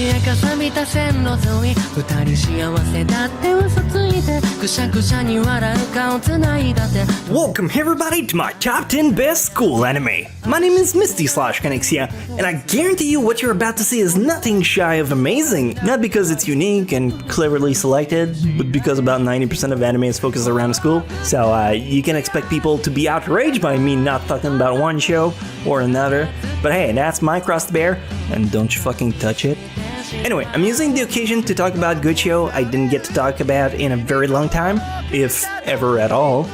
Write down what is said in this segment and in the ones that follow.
へかさびた線路沿い二人幸せだって嘘ついてくしゃくしゃに笑う顔つないだって Welcome everybody to my top 10 best school anime. My name is Misty/Kanexia, and I guarantee you what you're about to see is nothing shy of amazing. Not because it's unique and cleverly selected, but because about 90% of anime is focused around school. So you can expect people to be outraged by me not talking about one show or another. But hey, that's my cross to bear, and don't you fucking touch it. Anyway, I'm using the occasion to talk about good show I didn't get to talk about in a very long time, if ever at all.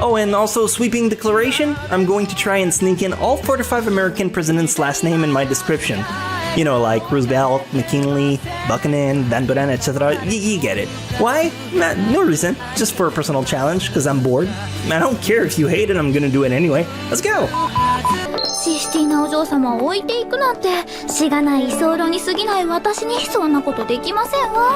Oh, and also sweeping declaration, I'm going to try and sneak in all 45 American presidents' last name in my description. You know, like Roosevelt, McKinley, Buchanan, Van Buren, etc. You get it. Why? No reason. Just for a personal challenge, because I'm bored. I don't care if you hate it, I'm gonna do it anyway. Let's go! シシティなお嬢様を置いていくなんてしがない居候に過ぎない私にそんなことできませんわ。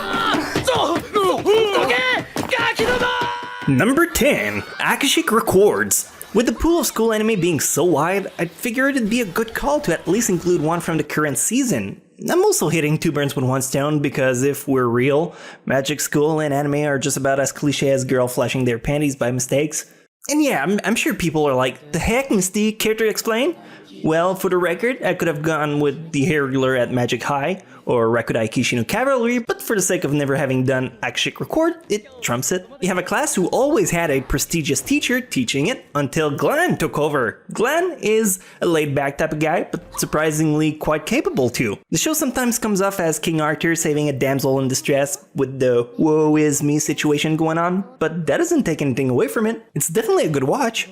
Number 10, Akashic Records. With the pool of school anime being so wide, I figured it'd be a good call to at least include one from the current season. I'm also hitting two birds with one stone because if we're real, magic school and anime are just about as cliche as girl flashing their panties by mistakes. And yeah, I'm sure people are like, the heck, Misty, care to explain? Well, for the record, I could have gone with the hair ruler at Magic High, or Rakudai Kishino Cavalry, but for the sake of never having done Akashic Record, it trumps it. You have a class who always had a prestigious teacher teaching it, until Glenn took over. Glenn is a laid-back type of guy, but surprisingly quite capable too. The show sometimes comes off as King Arthur saving a damsel in distress with the woe is me situation going on, but that doesn't take anything away from it. It's definitely a good watch.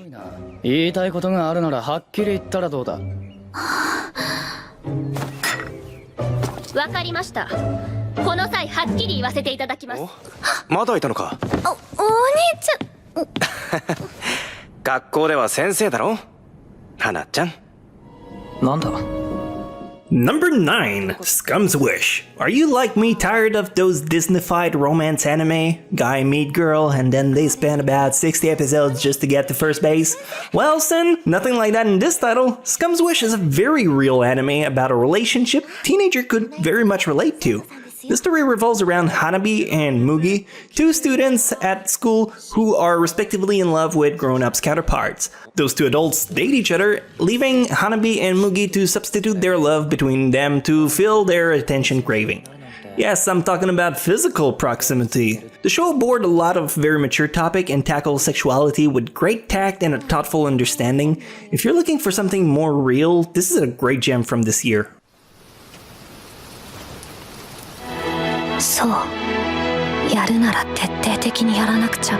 言いたいことがあるならはっきり言ったらどうだ。わかりました。この際はっきり言わせていただきます。まだいたのか。お兄ちゃん。学校では先生だろ、花ちゃん。なんだ。Number 9, Scum's Wish. Are you like me tired of those Disney-fied romance anime? Guy meet girl and then they spend about 60 episodes just to get to first base? Well, son, nothing like that in this title. Scum's Wish is a very real anime about a relationship teenager could very much relate to. The story revolves around Hanabi and Mugi, two students at school who are respectively in love with grown-ups counterparts. Those two adults date each other, leaving Hanabi and Mugi to substitute their love between them to fill their attention craving. Yes, I'm talking about physical proximity. The show aboard a lot of very mature topic and tackles sexuality with great tact and a thoughtful understanding. If you're looking for something more real, this is a great gem from this year. そう。やるなら徹底的にやらなくちゃ。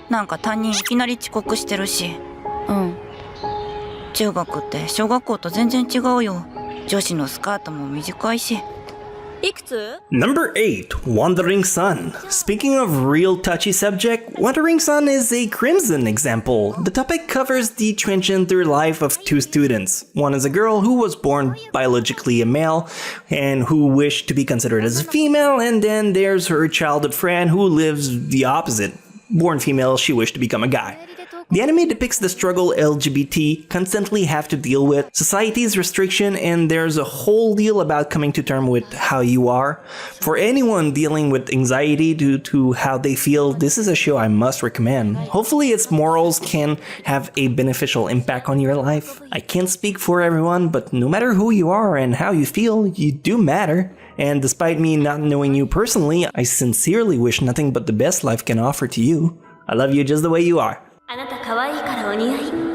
なんか担任いきなり遅刻してるし。うん。中学って小学校と全然違うよ。女子のスカートも短いし。いくつ？ Number 8, Wandering Sun. Speaking of real touchy subject, Wandering Sun is a crimson example. The topic covers the transgender life of two students. One is a girl who was born biologically a male and who wished to be considered as a female, and then there's her childhood friend who lives the opposite. Born female, she wished to become a guy. The anime depicts the struggle LGBT constantly have to deal with, society's restriction, and there's a whole deal about coming to terms with how you are. For anyone dealing with anxiety due to how they feel, this is a show I must recommend. Hopefully its morals can have a beneficial impact on your life. I can't speak for everyone, but no matter who you are and how you feel, you do matter. And despite me not knowing you personally, I sincerely wish nothing but the best life can offer to you. I love you just the way you are. あなた可愛いからお似合い。皐月小学校が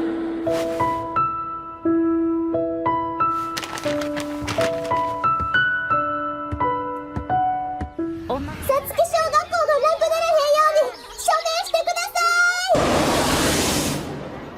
ラップならへんように署名してください。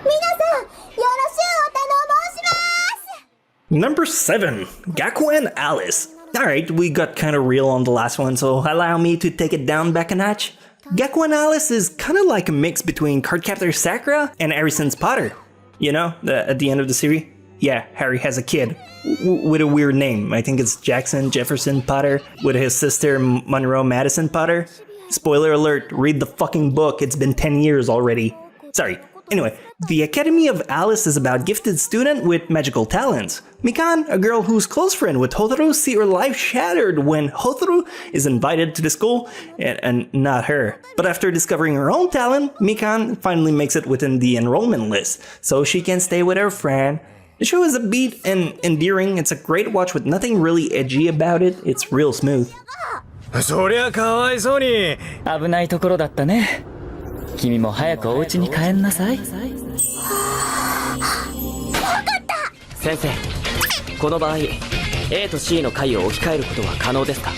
皆さん、よろしゅうお頼申します。Number 7, Gaku and Alice. Alright, we got kinda real on the last one, so allow me to take it down back a notch. Gaku and Alice is kinda like a mix between Cardcaptor Sakura and Harrison's Potter. You know, at the end of the series? Yeah, Harry has a kid. With a weird name. I think it's Jackson Jefferson Potter with his sister Monroe Madison Potter. Spoiler alert, read the fucking book, it's been 10 years already. Sorry. Anyway, the Academy of Alice is about gifted student with magical talents. Mikan, a girl who's close friend with Hotaru, see her life shattered when Hotaru is invited to the school, and not her. But after discovering her own talent, Mikan finally makes it within the enrollment list, so she can stay with her friend. The show is upbeat and endearing. It's a great watch with nothing really edgy about it. It's real smooth. そりゃかわいそうに。危ないところだったね。君も早くお家に帰んなさい。先生、この場合 A と C の回を置き換えることは可能ですか？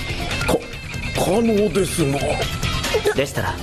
可能ですが。でしたら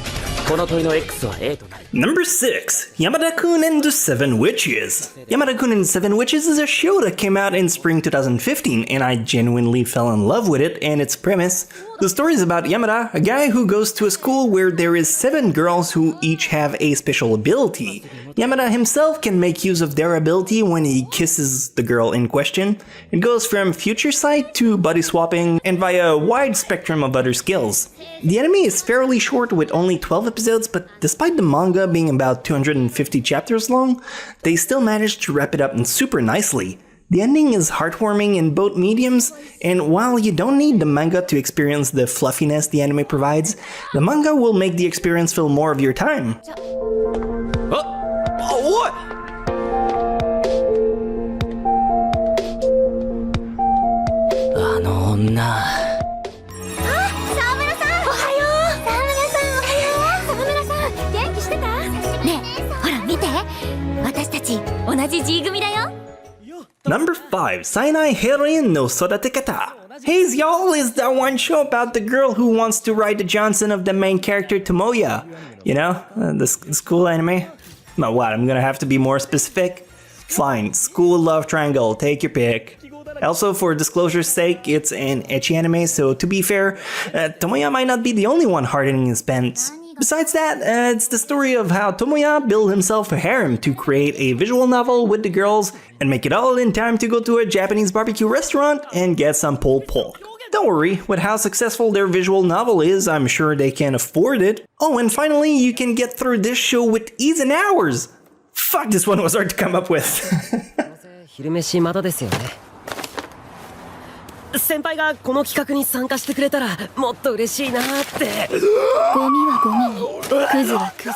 この問いの X は A となる。 Number 6, Yamada-kun and the Seven Witches. Yamada-kun and the Seven Witches is a show that came out in spring 2015, and I genuinely fell in love with it and its premise. The story is about Yamada, a guy who goes to a school where there is 7 girls who each have a special ability. Yamada himself can make use of their ability when he kisses the girl in question. It goes from future sight to body swapping and via a wide spectrum of other skills. The anime is fairly short with only 12 episodes, but despite the manga being about 250 chapters long, they still managed to wrap it up super nicely. The ending is heartwarming in both mediums, and while you don't need the manga to experience the fluffiness the anime provides, the manga will make the experience feel more of your time. おい。あの女。沢村さん、おはよう。沢村さん、おはよう。沢村さん、元気してた？ねえ、ほら見て。私たち同じ G 組だよ。Number 5, Sainai Heroin no Sodatekata. Haze Y'all is that one show about the girl who wants to ride the Johnson of the main character Tomoya. You know, the school anime? But what, I'm gonna have to be more specific? Fine, school love triangle, take your pick. Also, for disclosure's sake, it's an ecchi anime, so to be fair, Tomoya might not be the only one hardening his pants. Besides that, it's the story of how Tomoya built himself a harem to create a visual novel with the girls and make it all in time to go to a Japanese barbecue restaurant and get some pulled pork. Don't worry, with how successful their visual novel is, I'm sure they can afford it. Oh, and finally, you can get through this show with ease and hours. Fuck, this one was hard to come up with. 昼飯まだですよね。先輩がこの企画に参加してくれたらもっと嬉しいなって。ゴミはゴミ、クズはクズ。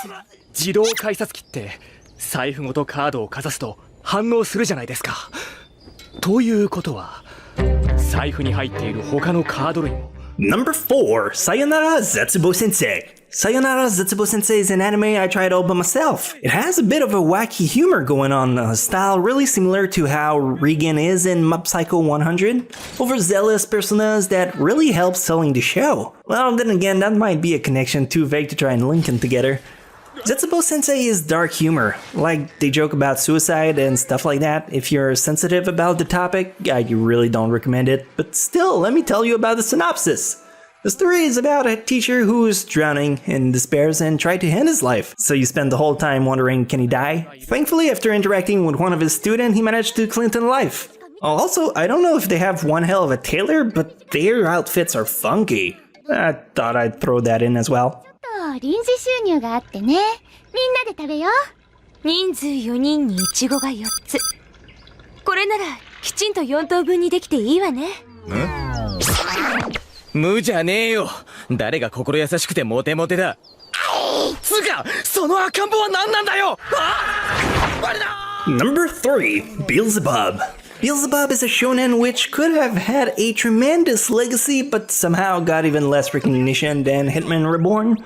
自動改札機って財布ごとカードをかざすと反応するじゃないですか。ということは財布に入っている他のカード類も。 Number 4, Sayonara Zetsubo Sensei. Sayonara Zetsubo Sensei is an anime I tried out by myself. It has a bit of a wacky humor going on, a style really similar to how Regan is in Mob Psycho 100. Overzealous personas that really help selling the show. Well, then again, that might be a connection too vague to try and link them together. Zetsubo Sensei is dark humor, like they joke about suicide and stuff like that. If you're sensitive about the topic, I really don't recommend it, but still, let me tell you about the synopsis. The story is about a teacher who's drowning and despairs and tries to end his life, so you spend the whole time wondering, can he die? Thankfully, after interacting with one of his students, he managed to cling to life. Also, I don't know if they have one hell of a tailor, but their outfits are funky. I thought I'd throw that in as well. 臨時収入があってね。みんなで食べよう。人数4人にイチゴが4つ。これならきちんと4等分にできていいわね。無じゃねえよ。誰が心優しくてモテモテだ。つうかその赤ん坊は何なんだよ。あれだ。 Number 3, Beelzebub. Beelzebub is a shonen which could have had a tremendous legacy, but somehow got even less recognition than Hitman Reborn.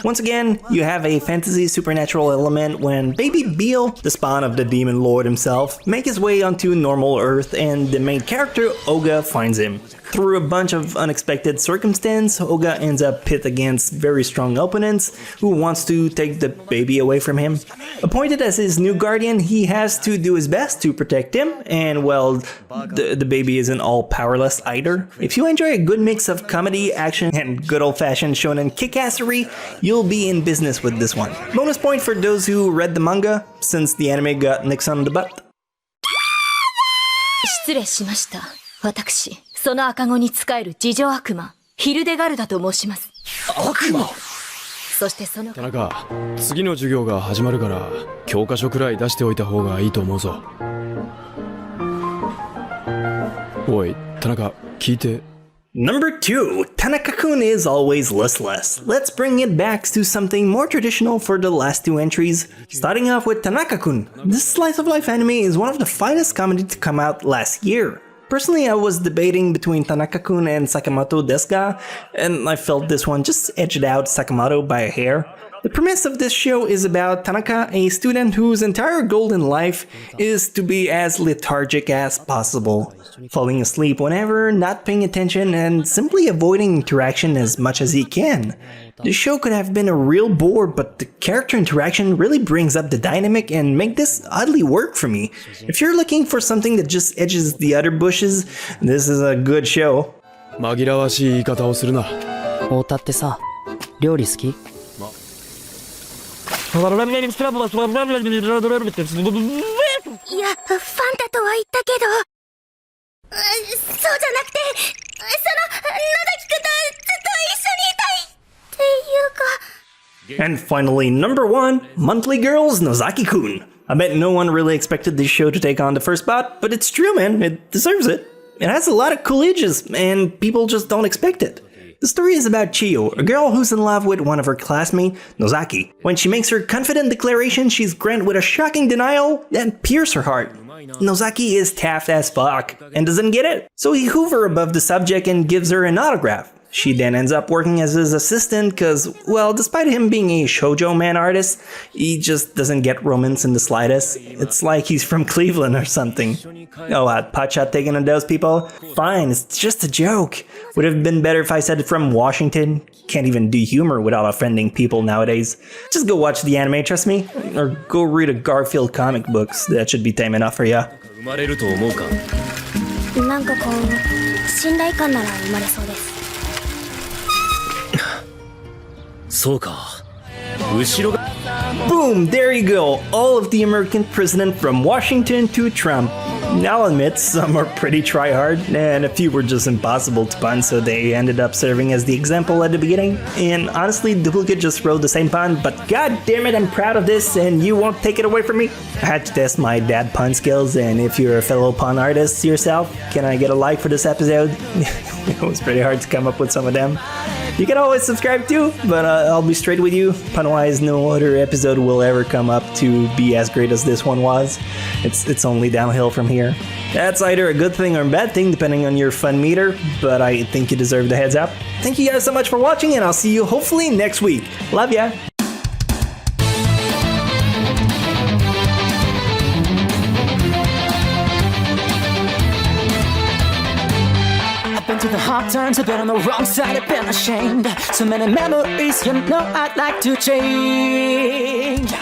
Once again, you have a fantasy supernatural element when baby Beel, the spawn of the demon lord himself, make his way onto normal Earth and the main character, Oga, finds him. Through a bunch of unexpected circumstance, Oga ends up pit against very strong opponents who wants to take the baby away from him. Appointed as his new guardian, he has to do his best to protect him, and well, the baby isn't all powerless either. If you enjoy a good mix of comedy, action, and good old-fashioned shonen kickassery, you'll be in business with this one. Bonus point for those who read the manga, since the anime got nix on the butt. 失礼しました。私、その赤子に仕える自助悪魔、ヒルデガルダと申します。悪魔？そしてその田中、次の授業が始まるから教科書くらい出しておいた方がいいと思うぞ。おい、田中、聞いて。Number 2, Tanaka-kun is always listless. Let's bring it back to something more traditional for the last two entries. Starting off with Tanaka-kun. This slice of life anime is one of the finest comedy to come out last year. Personally, I was debating between Tanaka-kun and Sakamoto Desu, and I felt this one just edged out Sakamoto by a hair. The premise of this show is about Tanaka, a student whose entire goal in life is to be as lethargic as possible, falling asleep whenever, not paying attention, and simply avoiding interaction as much as he can. The show could have been a real bore, but the character interaction really brings up the dynamic and make this oddly work for me. If you're looking for something that just edges the other bushes, this is a good show. 紛らわしい言い方をするな。太田ってさ、料理好き？いや、ファンタとは言ったけど、その、野崎くんとずっと一緒にいたいっていうか。And finally, number 1, Monthly Girls Nozaki-kun. I bet no one really expected this show to take on the first spot, but it's true, man. It deserves it. It has a lot of cool ages, and people just don't expect it. The story is about Chiyo, a girl who's in love with one of her classmates, Nozaki. When she makes her confident declaration, she's granted with a shocking denial that pierces her heart. Nozaki is taft as fuck and doesn't get it, so he hoovers above the subject and gives her an autograph. She then ends up working as his assistant cause, well, despite him being a shoujo man artist, he just doesn't get romance in the slightest. It's like he's from Cleveland or something. Oh, pot shot taken on those people? Fine, it's just a joke. Would have been better if I said it from Washington. Can't even do humor without offending people nowadays. Just go watch the anime, trust me. Or go read a Garfield comic books. That should be tame enough for ya. 生まれると思うか？なんかこう、信頼感なら生まれそうです。そうか。後ろが。Boom! There you go! All of the American president from Washington to Trump. I'll admit, some are pretty try-hard, and a few were just impossible to pun, so they ended up serving as the example at the beginning. And honestly, Duplicate just wrote the same pun, but god damn it, I'm proud of this, and you won't take it away from me. I had to test my dad pun skills, and if you're a fellow pun artist yourself, can I get a like for this episode? It was pretty hard to come up with some of them. You can always subscribe too, but I'll be straight with you. Pun-wise, no other episode will ever come up to be as great as this one was. It's only downhill from here. That's either a good thing or a bad thing, depending on your fun meter, but I think you deserve the heads up. Thank you guys so much for watching, and I'll see you hopefully next week. Love ya! Been through the hard times, I've been on the wrong side, I've been ashamed. So many memories, you know I'd like to change.